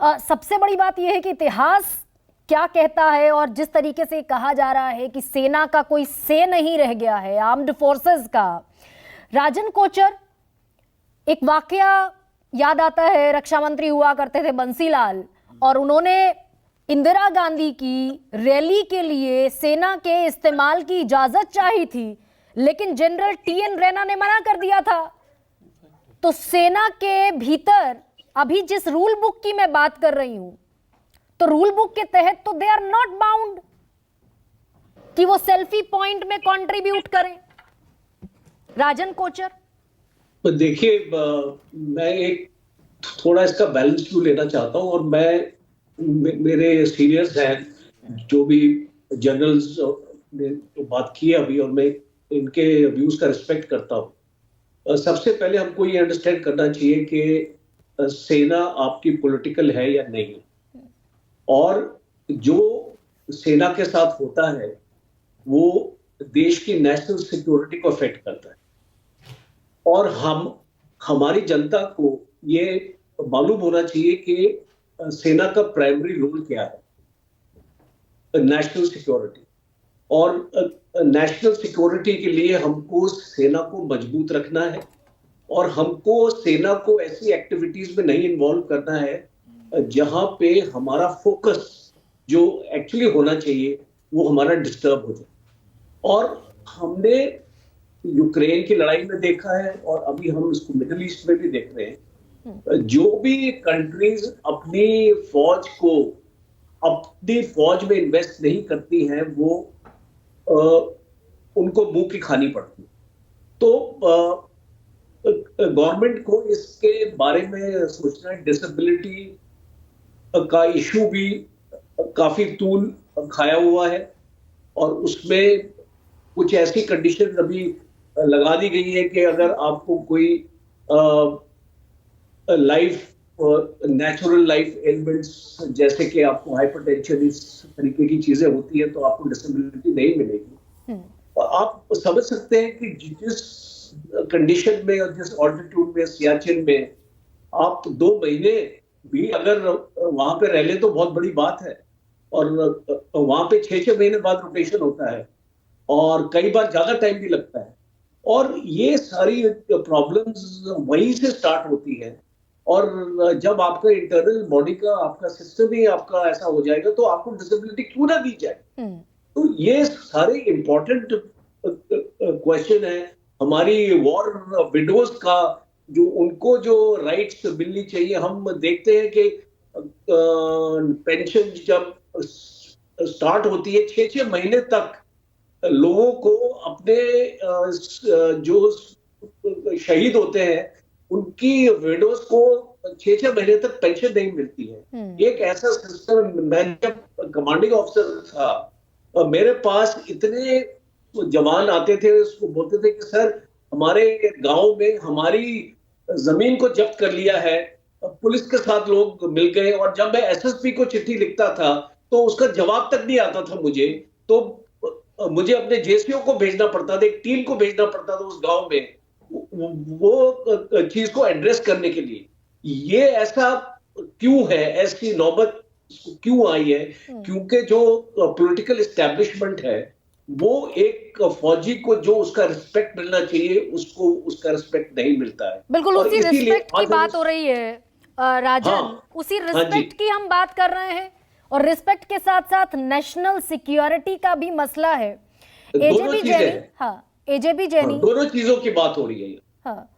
सबसे बड़ी बात यह है कि इतिहास क्या कहता है, और जिस तरीके से कहा जा रहा है कि सेना का कोई से नहीं रह गया है, आर्म्ड फोर्सेस का। राजन कोचर, एक वाकया याद आता है, रक्षा मंत्री हुआ करते थे बंसीलाल, और उन्होंने इंदिरा गांधी की रैली के लिए सेना के इस्तेमाल की इजाजत चाही थी, लेकिन जनरल टीएन रैना ने मना कर दिया था। तो सेना के भीतर अभी जिस रूल बुक की मैं बात कर रही हूं, तो रूल बुक के तहत तो दे आर नॉट बाउंड कि वो सेल्फी पॉइंट में कंट्रीब्यूट करें। राजन कोचर, तो देखिए, मैं एक थोड़ा इसका बैलेंस व्यू लेना चाहता हूं, और मेरे सीनियर्स हैं जो भी जनरल्स ने तो बात की है अभी, और मैं इनके व्यूज का रिस्पेक्ट करता हूं। सबसे पहले हमको ये अंडरस्टैंड करना चाहिए कि सेना आपकी पॉलिटिकल है या नहीं, और जो सेना के साथ होता है वो देश की नेशनल सिक्योरिटी को अफेक्ट करता है, और हमारी जनता को ये मालूम होना चाहिए कि सेना का प्राइमरी रोल क्या है, नेशनल सिक्योरिटी। और नेशनल सिक्योरिटी के लिए हमको सेना को मजबूत रखना है, और हमको सेना को ऐसी एक्टिविटीज में नहीं इन्वॉल्व करना है जहां पे हमारा फोकस जो एक्चुअली होना चाहिए वो हमारा डिस्टर्ब हो जाए। और हमने यूक्रेन की लड़ाई में देखा है, और अभी हम इसको मिडिल ईस्ट में भी देख रहे हैं, जो भी कंट्रीज अपनी फौज में इन्वेस्ट नहीं करती हैं, वो उनको मुंह की खानी पड़ती है। तो गवर्नमेंट को इसके बारे में सोचना है। डिसेबिलिटी का इशू भी काफी तूल खाया हुआ है, और उसमें कुछ ऐसी कंडीशन अभी लगा दी गई है कि अगर आपको कोई नेचुरल लाइफ एलिमेंट्स जैसे कि आपको हाइपरटेंशन, इस तरीके की चीजें होती है, तो आपको डिसेबिलिटी नहीं मिलेगी। और आप समझ सकते हैं कि जिस कंडीशन में और जिस ऑल्टीट्यूड में, सियाचिन में आप 2 महीने भी अगर वहां पे रह ले तो बहुत बड़ी बात है। और वहां पे 6-6 महीने बाद रोटेशन होता है, और कई बार ज्यादा टाइम भी लगता है, और ये सारी प्रॉब्लम्स वहीं से स्टार्ट होती है। और जब आपका इंटरनल बॉडी का, आपका सिस्टम ही आपका ऐसा हो जाएगा, तो आपको डिसेबिलिटी क्यों ना दी जाए। तो ये सारे इंपॉर्टेंट क्वेश्चन है। हमारी वॉर विडोज का जो, उनको जो राइट्स मिलनी चाहिए, हम देखते हैं कि पेंशन जब स्टार्ट होती है 6-6 महीने तक लोगों को अपने जो शहीद होते हैं उनकी विडोज को 6-6 महीने तक पेंशन नहीं मिलती है। एक ऐसा सिस्टम, मैं जब कमांडिंग ऑफिसर था, मेरे पास इतने जवान आते थे, उसको बोलते थे कि सर हमारे गांव में हमारी जमीन को जब्त कर लिया है, पुलिस के साथ लोग मिल गए। और जब मैं एसएसपी को चिट्ठी लिखता था तो उसका जवाब तक नहीं आता था मुझे, तो मुझे अपने जेसीओ को भेजना पड़ता था, एक टीम को भेजना पड़ता था उस गांव में वो चीज को एड्रेस करने के लिए। ये ऐसा क्यों है, ऐसी नौबत क्यों आई है? क्योंकि जो पॉलिटिकल एस्टेब्लिशमेंट है वो एक फौजी को जो उसका रिस्पेक्ट मिलना चाहिए उसको उसका रिस्पेक्ट नहीं मिलता है। बिल्कुल उसी रिस्पेक्ट की बात हो रही है राजन। हाँ, उसी रिस्पेक्ट की हम बात कर रहे हैं, और रिस्पेक्ट के साथ साथ नेशनल सिक्योरिटी का भी मसला है। एजेबी जैनी, हाँ एजेबी जैनी, दोनों चीजों की बात हो रही है। हाँ